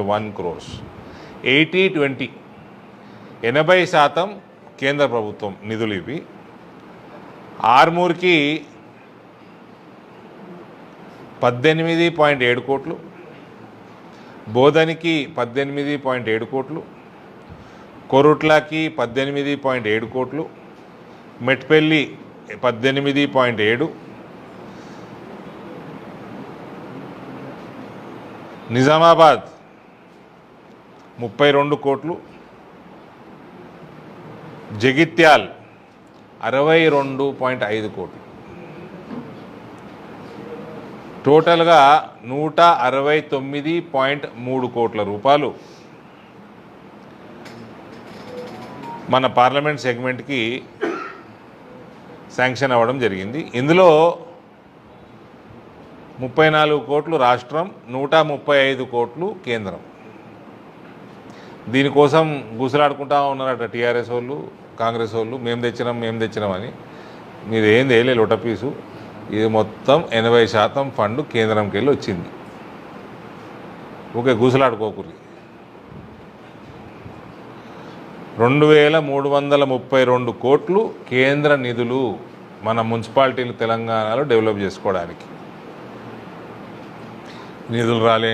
1 crores 80-20 80% కేంద్ర ప్రభుత్వం నిధులు ఇవి. ఆర్మూర్కి 18.7 కోట్లు, బోధనికి 18.7 కోట్లు, కొరుట్లకి 18.7 కోట్లు, మెట్పల్లి 18.7, నిజామాబాద్ 32 కోట్లు, జగిత్యాల్ 62.5 కోట్లు. టోటల్గా 169.3 కోట్ల రూపాయలు మన పార్లమెంట్ సెగ్మెంట్కి శాంక్షన్ అవ్వడం జరిగింది. ఇందులో 34 కోట్లు రాష్ట్రం, 135 కోట్లు కేంద్రం. దీనికోసం గుసలాడుకుంటా ఉన్నారట టీఆర్ఎస్ వాళ్ళు, కాంగ్రెస్ వాళ్ళు, మేము తెచ్చినామని. మీరు ఏం తేలే లొటపీసు. ఇది మొత్తం 80% ఫండ్ కేంద్రంకి వెళ్ళి వచ్చింది. ఓకే, గుసలాడుకోకూరి. 2332 కోట్లు కేంద్ర నిధులు మన మున్సిపాలిటీలు తెలంగాణలో డెవలప్ చేసుకోవడానికి. నిధులు రాలే